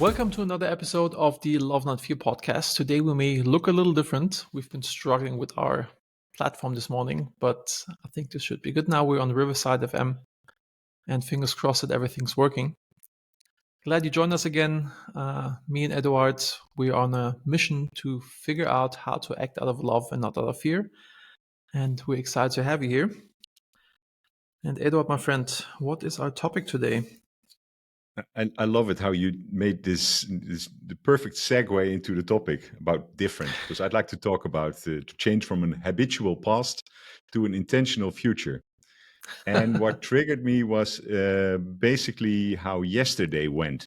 Welcome to another episode of the Love Not Fear podcast. Today we may look a little different. We've been struggling with our platform this morning, but I think this should be good now. We're on Riverside FM, and fingers crossed that everything's working. Glad you joined us again. Me and Eduard, we're on a mission to figure out how to act out of love and not out of fear. And we're excited to have you here. And Eduard, my friend, what is our topic today? I love it how you made this the perfect segue into the topic about different, because I'd like to talk about to change from an habitual past to an intentional future. And what triggered me was basically how yesterday went.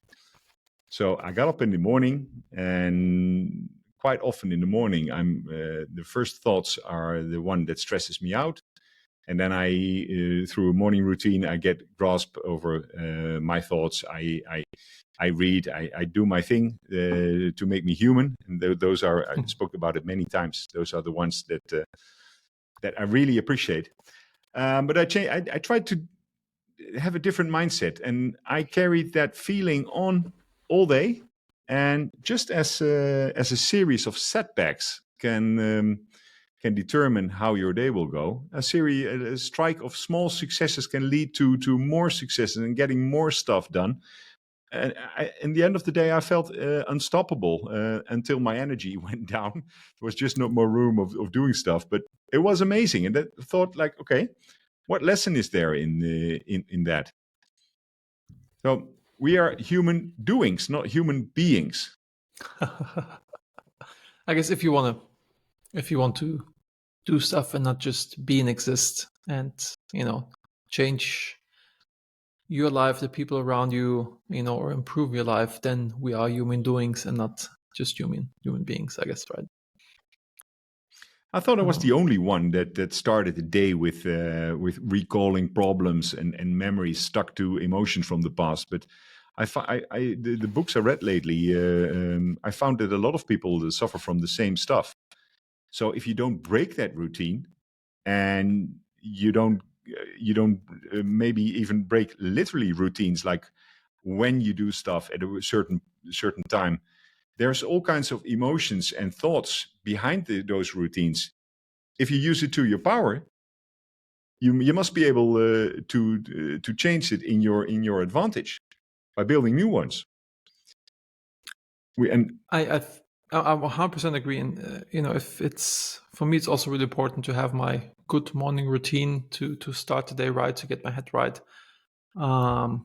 So I got up in the morning, and quite often in the morning, I'm the first thoughts are the one that stresses me out. And then through a morning routine, I get grasp over my thoughts. I read, I do my thing to make me human. And those are, I spoke about it many times. Those are the ones that I really appreciate. But I tried to have a different mindset, and I carried that feeling on all day. And just as a series of setbacks can determine how your day will go, a strike of small successes can lead to more successes and getting more stuff done. And in the end of the day, I felt unstoppable until my energy went down. There was just no more room of doing stuff. But it was amazing, and I thought, like, okay, what lesson is there in that? So we are human doings, not human beings. I guess if you want to do stuff and not just be and exist and, change your life, the people around you, or improve your life, then we are human doings and not just human beings, I guess, right? I thought I was the only one that started the day with recalling problems and memories stuck to emotions from the past. But the books I read lately, I found that a lot of people suffer from the same stuff. So if you don't break that routine, and you don't maybe even break literally routines, like when you do stuff at a certain time, there's all kinds of emotions and thoughts behind those routines. If you use it to your power, you must be able to change it in your advantage by building new ones. I 100% agree. And, if it's, for me, it's also really important to have my good morning routine to start the day right, to get my head right. I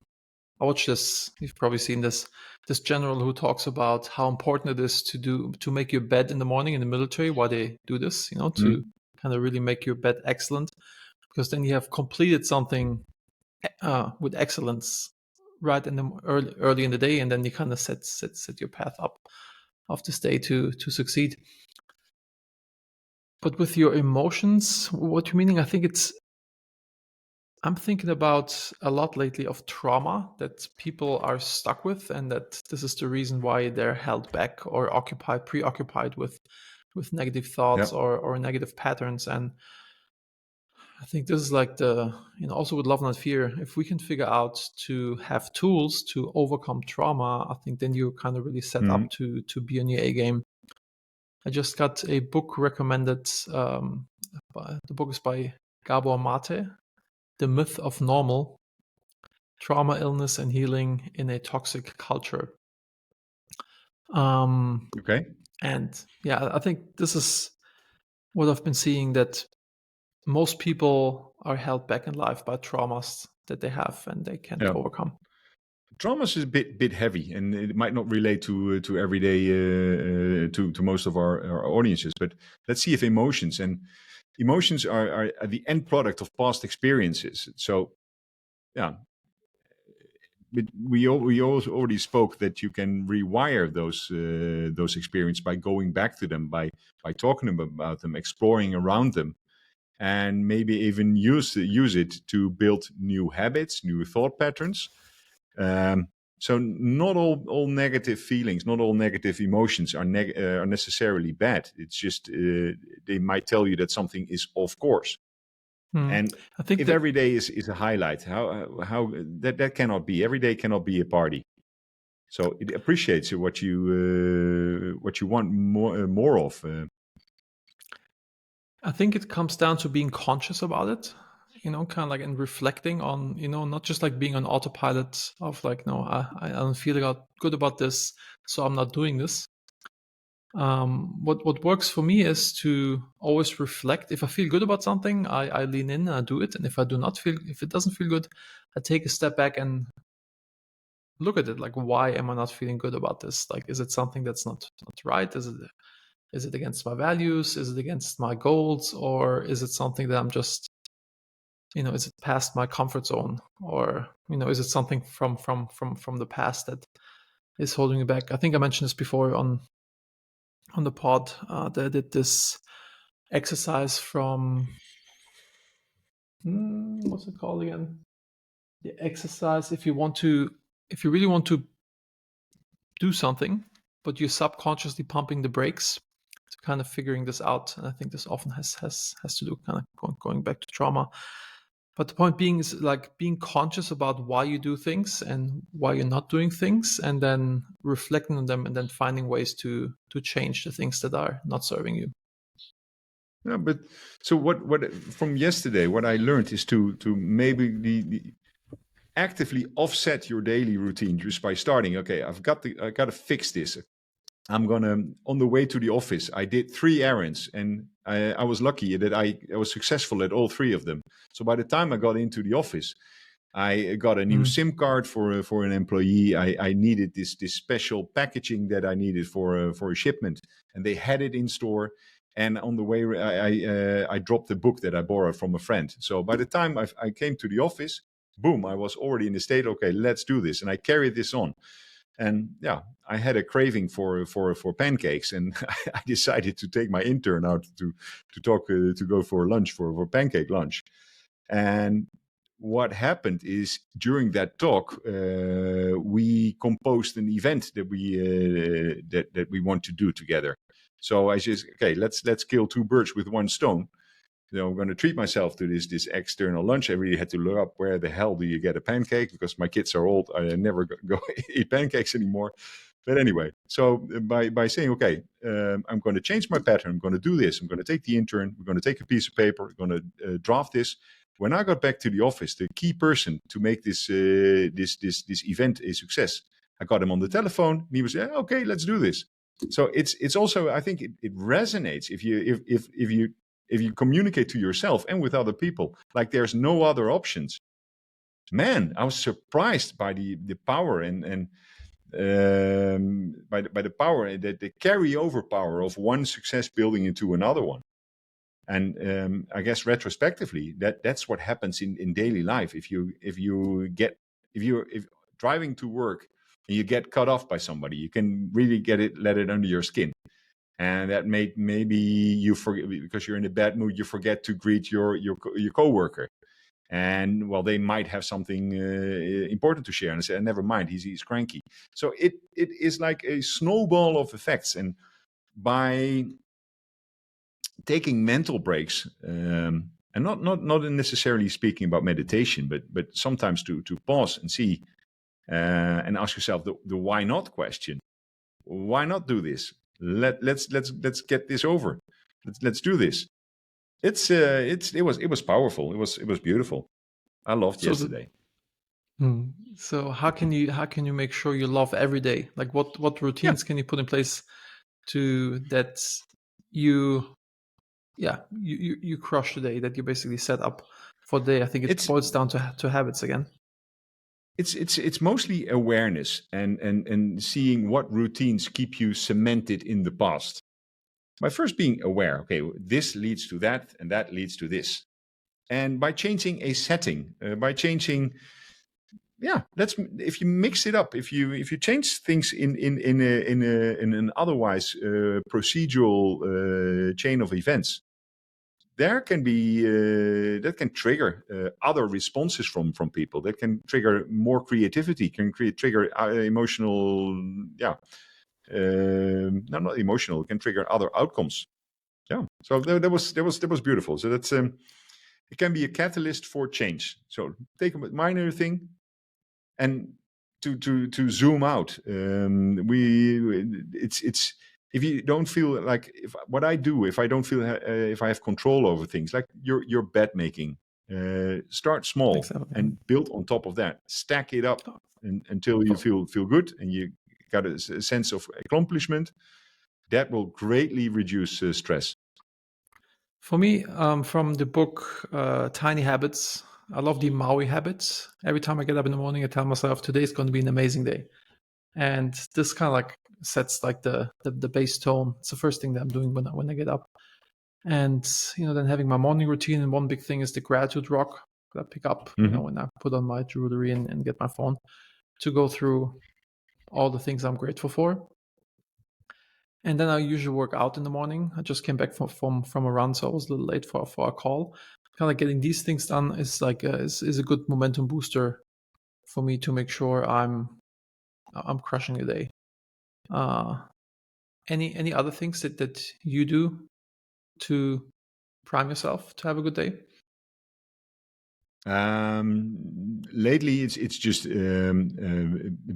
watched this, you've probably seen this general who talks about how important it is to make your bed in the morning in the military, why they do this, to kind of really make your bed excellent, because then you have completed something with excellence right in the early in the day, and then you kind of set your path up of this day to succeed. But with your emotions, what you're meaning, I think I'm thinking about a lot lately of trauma that people are stuck with, and that this is the reason why they're held back or preoccupied with negative thoughts or negative patterns. And I think this is like also with Love Not Fear, if we can figure out to have tools to overcome trauma, I think then you're kind of really set up to be on your A game. I just got a book recommended. The book is by Gabor Mate, The Myth of Normal, Trauma, Illness, and Healing in a Toxic Culture. Okay. And yeah, I think this is what I've been seeing, that most people are held back in life by traumas that they have and they can't overcome. Trauma is a bit heavy, and it might not relate to everyday to most of our audiences. But let's see if emotions are the end product of past experiences. So, yeah, but we also already spoke that you can rewire those experiences by going back to them, by talking about them, exploring around them, and maybe even use it to build new habits, new thought patterns. So not all negative feelings, not all negative emotions are necessarily bad. It's just they might tell you that something is off course. And I think if every day is a highlight, how that cannot be. Every day cannot be a party. So So it appreciates what you want more of. I think it comes down to being conscious about it, kind of like and reflecting on, not just like being on autopilot of like, no, I don't feel good about this, so I'm not doing this. What works for me is to always reflect. If I feel good about something, I lean in and I do it. And if if it doesn't feel good, I take a step back and look at it. Like, why am I not feeling good about this? Like, is it something that's not right? Is it against my values? Is it against my goals? Or is it something that I'm just, is it past my comfort zone? Or, is it something from the past that is holding me back? I think I mentioned this before on the pod, that I did this exercise from, what's it called again? The exercise, if you really want to do something, but you're subconsciously pumping the brakes, to kind of figuring this out. And I think this often has to do kind of going back to trauma. But the point being is like being conscious about why you do things and why you're not doing things, and then reflecting on them and then finding ways to change the things that are not serving you. Yeah, but so what from yesterday, what I learned is to maybe actively offset your daily routine just by starting. Okay, I got to fix this. I'm gonna, on the way to the office, I did 3 errands, and I was lucky that I was successful at all 3 of them. So by the time I got into the office, I got a new SIM card for an employee. I needed this special packaging that I needed for a shipment, and they had it in store. And on the way, I dropped the book that I borrowed from a friend. So by the time I came to the office, boom, I was already in the state. Okay, let's do this, and I carried this on. And yeah, I had a craving for pancakes, and I decided to take my intern out to go for lunch for pancake lunch. And what happened is during that talk, we composed an event that we want to do together. So I just, okay, let's kill 2 birds with 1 stone. I'm going to treat myself to this external lunch. I really had to look up where the hell do you get a pancake, because my kids are old. I never go eat pancakes anymore. But anyway, so by saying, okay, I'm going to change my pattern. I'm going to do this. I'm going to take the intern. We're going to take a piece of paper. We're going to draft this. When I got back to the office, the key person to make this event a success, I got him on the telephone. And he was, yeah, okay, let's do this. So it's also, I think it resonates if you communicate to yourself and with other people, like there's no other options. Man, I was surprised by the power and by the power, the carryover power of one success building into another one. And I guess retrospectively, that's what happens in daily life. If you're driving to work and you get cut off by somebody, you can really let it under your skin. And that maybe you forget, because you're in a bad mood, you forget to greet your coworker. And well, they might have something important to share, and say, never mind, he's cranky. So it is like a snowball of effects. And by taking mental breaks, and not necessarily speaking about meditation, but sometimes to pause and see, and ask yourself the why not question. Why not do this? Let's get this over. Let's do this. It was powerful. It was beautiful. I loved So yesterday. so how can you make sure you love every day? Like what Yeah, routines can you put in place to that you you crush the day, that you basically set up for the day? I think it it's boils down to habits again. it's mostly awareness and seeing what routines keep you cemented in the past. By first being aware, okay, this leads to that, and that leads to this. And by changing a setting, by changing, yeah, that's, if you mix it up, if you change things in an otherwise procedural chain of events, there can be that can trigger other responses from people. That can trigger more creativity, can trigger emotional, yeah, no, not emotional. It can trigger other outcomes. Yeah, so that was beautiful. So that's it can be a catalyst for change. So take a minor thing and to zoom out. It's if you don't feel like what I do, if I don't feel if I have control over things, like your bed making, start small Exactly. and build on top of that. Stack it up until you For, feel good and you got a sense of accomplishment. That will greatly reduce stress. for me, from the book Tiny Habits, I love the Maui habits. Every time I get up in the morning, I tell myself today's going to be an amazing day. And this kind of like sets like the base tone. It's the first thing that I'm doing when I get up. And then having my morning routine, and one big thing is the gratitude rock that I pick up, Mm-hmm. when I put on my jewelry and get my phone to go through all the things I'm grateful for. And then I usually work out in the morning. I just came back from a run, so I was a little late for a call. Kind of getting these things done is like is a good momentum booster for me to make sure I'm crushing the day. Uh, any other things that you do to prime yourself to have a good day? Lately, it's just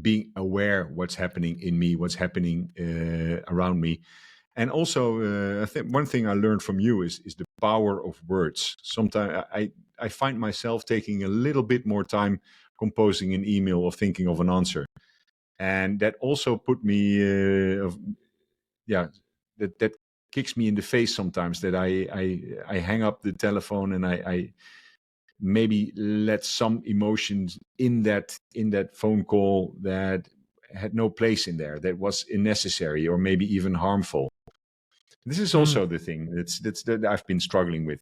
being aware what's happening in me, what's happening around me, and also I think one thing I learned from you is the power of words. Sometimes I find myself taking a little bit more time composing an email or thinking of an answer, and that also put me yeah that kicks me in the face sometimes that I hang up the telephone and I maybe let some emotions in that phone call that had no place in there, that was unnecessary or maybe even harmful. This is Mm. also the thing that I've been struggling with.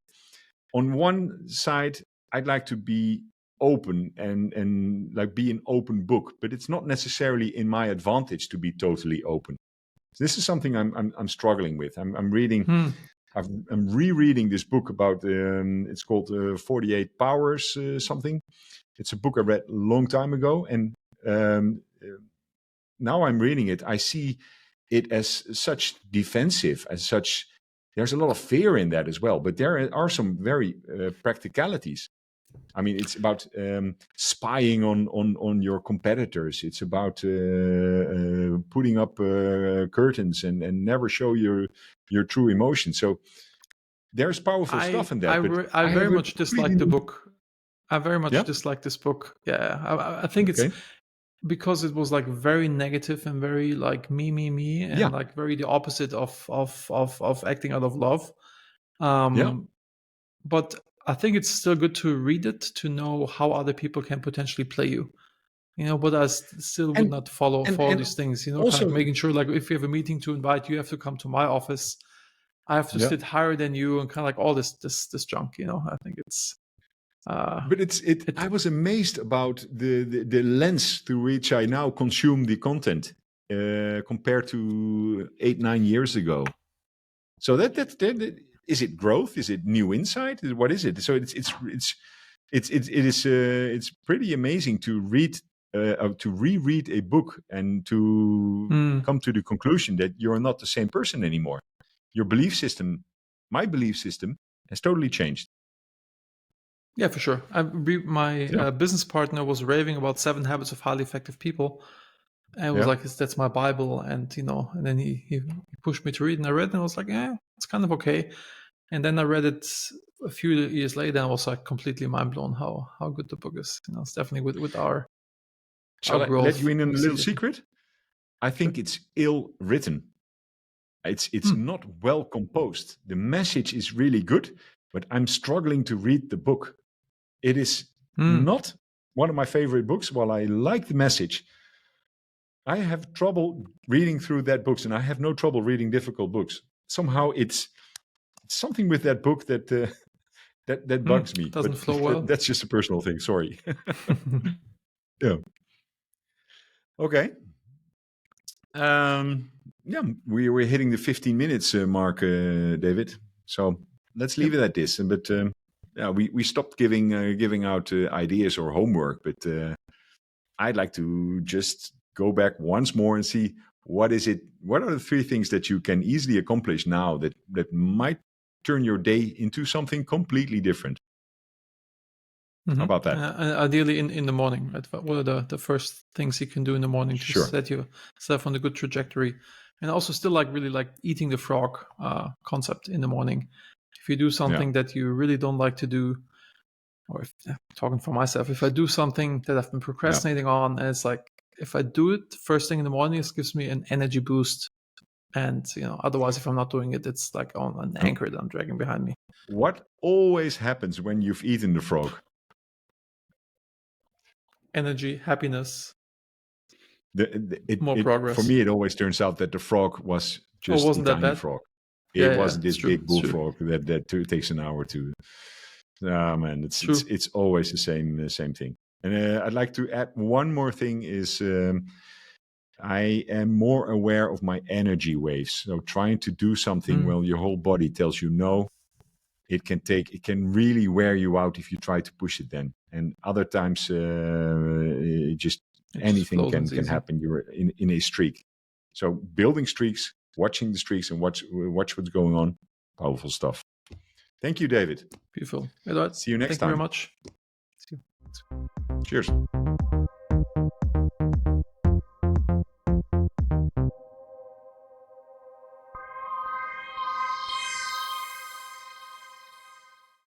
On one side, I'd like to be open and like be an open book, but it's not necessarily in my advantage to be totally open. This is something I'm struggling with. I'm reading. Mm. I'm rereading this book about. It's called 48 Powers something. It's a book I read a long time ago, and now I'm reading it. I see it as such defensive, as such. There's a lot of fear in that as well, but there are some very practicalities. I mean, it's about spying on your competitors. It's about putting up curtains and never show your true emotions. So there's powerful stuff in that. But I I have very a much dislike the really book. I very much yeah dislike this book. Yeah, I think it's okay because it was like very negative and very like me, and yeah like very the opposite of acting out of love. yeah But I think it's still good to read it to know how other people can potentially play you. But still would and not follow and these things. Kind of also like making sure like if you have a meeting to invite, you have to come to my office. I have to yeah. sit higher than you, and kind of like all this junk. I think it's uh, But it. it. I was amazed about the lens through which I now consume the content compared to 8-9 years ago. So is it growth? Is it new insight? What is it? So it's pretty amazing to read to reread a book and to Mm, come to the conclusion that you're not the same person anymore. Your belief system, my belief system, has totally changed. yeah, for sure. My Yeah, business partner was raving about 7 Habits of Highly Effective People, and it was yeah. like that's my Bible, and then he pushed me to read, and I read, and I was like, it's kind of okay. And then I read it a few years later, and I was like completely mind blown how good the book is. It's definitely with our Shall I let you growth, in on we a see little different. secret? I Sure. think it's ill written. It's Hmm. not well composed. The message is really good, but I'm struggling to read the book. It is Hmm. not one of my favorite books. While I like the message, I have trouble reading through that books, and I have no trouble reading difficult books. Somehow, it's something with that book that that Hmm. bugs me. But Doesn't flow well. that's just a personal thing. Sorry. Yeah. Okay. Yeah, we're hitting the 15 minutes mark, David. So let's Yep. leave it at this. But yeah, we stopped giving out ideas or homework. But I'd like to just go back once more and see what is it. What are the 3 things that you can easily accomplish now that might turn your day into something completely different? How Mm-hmm. about that? Ideally in the morning, right? What are the first things you can do in the morning to Sure. set yourself on a good trajectory? And also still really like eating the frog concept in the morning. If you do something that you really don't like to do, or if talking for myself, if I do something that I've been procrastinating on, and it's like if I do it first thing in the morning, it gives me an energy boost. And otherwise, if I'm not doing it, it's like on an Uh, anchor that I'm dragging behind me. What always happens when you've eaten the frog? Energy, happiness, more It for progress. me, it always turns out that the frog was Oh, just a wasn't that tiny bad? frog. It Yeah, wasn't it's this true. big It's true. bullfrog that takes an hour to. Man, True. it's always the same thing. And I'd like to add one more thing is I am more aware of my energy waves. So trying to do something Mm. while your whole body tells you no, it can really wear you out if you try to push it then. And other times, it just It just anything flows and it's can easy. happen. You're in a streak. So building streaks, watching the streaks, and watch what's going on. Powerful stuff. Thank you, David. Beautiful. Eduard, See you next thank you very time. much. See you. Cheers.